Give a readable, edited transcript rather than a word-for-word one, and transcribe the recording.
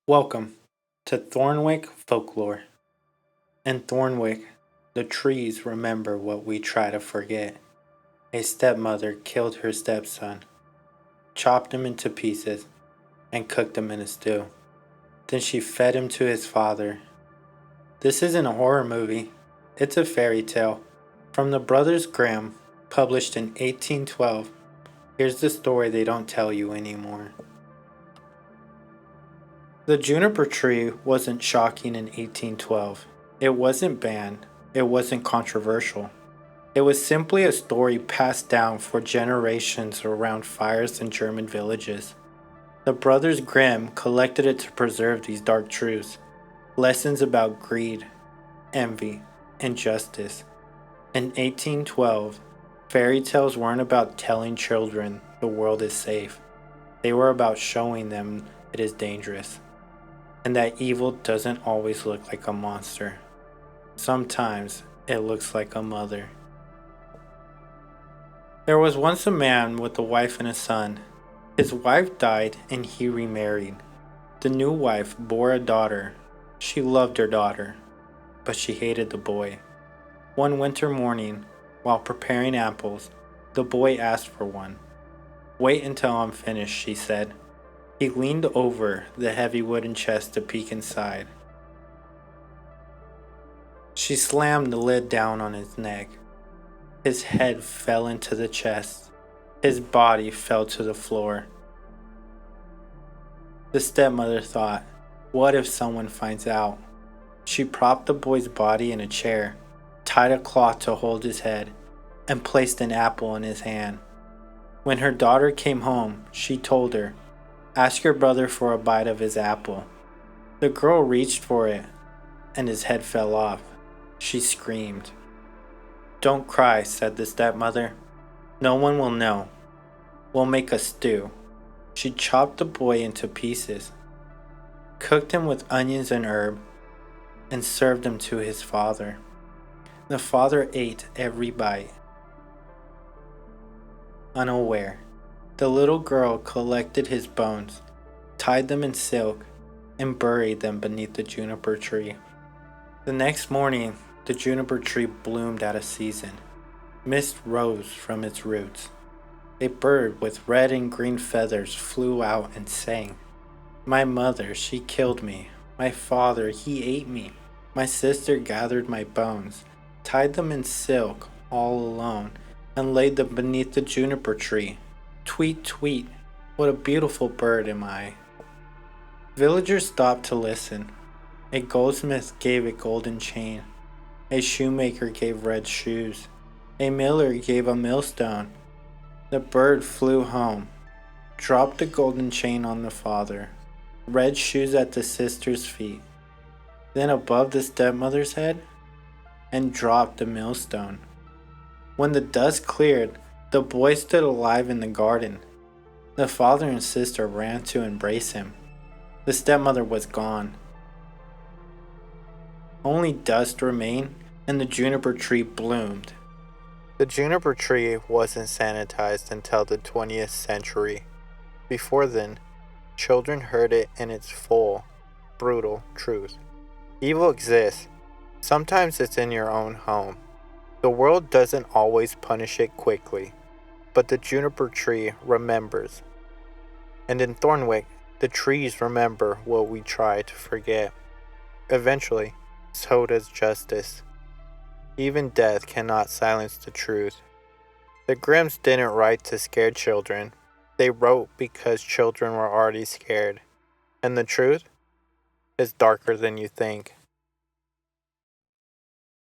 Welcome to Thornwick Folklore. In Thornwick, the trees remember what we try to forget. A stepmother killed her stepson, chopped him into pieces, and cooked him in a stew. Then she fed him to his father. This isn't a horror movie, it's a fairy tale. From the Brothers Grimm, published in 1812, here's the story they don't tell you anymore. The juniper tree wasn't shocking in 1812. It wasn't banned. It wasn't controversial. It was simply a story passed down for generations around fires in German villages. The Brothers Grimm collected it to preserve these dark truths, lessons about greed, envy, and justice. In 1812, fairy tales weren't about telling children the world is safe. They were about showing them it is dangerous, and that evil doesn't always look like a monster. Sometimes it looks like a mother. There was once a man with a wife and a son. His wife died and he remarried. The new wife bore a daughter. She loved her daughter, but she hated the boy. One winter morning, while preparing apples, the boy asked for one. "Wait until I'm finished," she said. He leaned over the heavy wooden chest to peek inside. She slammed the lid down on his neck. His head fell into the chest. His body fell to the floor. The stepmother thought, what if someone finds out? She propped the boy's body in a chair, tied a cloth to hold his head, and placed an apple in his hand. When her daughter came home, she told her, "Ask your brother for a bite of his apple." The girl reached for it, and his head fell off. She screamed. "Don't cry," said the stepmother. "No one will know. We'll make a stew." She chopped the boy into pieces, cooked him with onions and herb, and served him to his father. The father ate every bite. Unaware, the little girl collected his bones, tied them in silk, and buried them beneath the juniper tree. The next morning, the juniper tree bloomed out of season. Mist rose from its roots. A bird with red and green feathers flew out and sang. "My mother, she killed me. My father, he ate me. My sister gathered my bones, tied them in silk all alone, and laid them beneath the juniper tree. Tweet, tweet, what a beautiful bird am I." Villagers stopped to listen. A goldsmith gave a golden chain. A shoemaker gave red shoes. A miller gave a millstone. The bird flew home, dropped the golden chain on the father, red shoes at the sister's feet, then above the stepmother's head, and dropped the millstone. When the dust cleared, the boy stood alive in the garden. The father and sister ran to embrace him. The stepmother was gone. Only dust remained, and the juniper tree bloomed. The juniper tree wasn't sanitized until the 20th century. Before then, children heard it in its full, brutal truth. Evil exists. Sometimes it's in your own home. The world doesn't always punish it quickly, but the juniper tree remembers. And in Thornwick, the trees remember what we try to forget. Eventually, so does justice. Even death cannot silence the truth. The Grimms didn't write to scare children. They wrote because children were already scared. And the truth is darker than you think.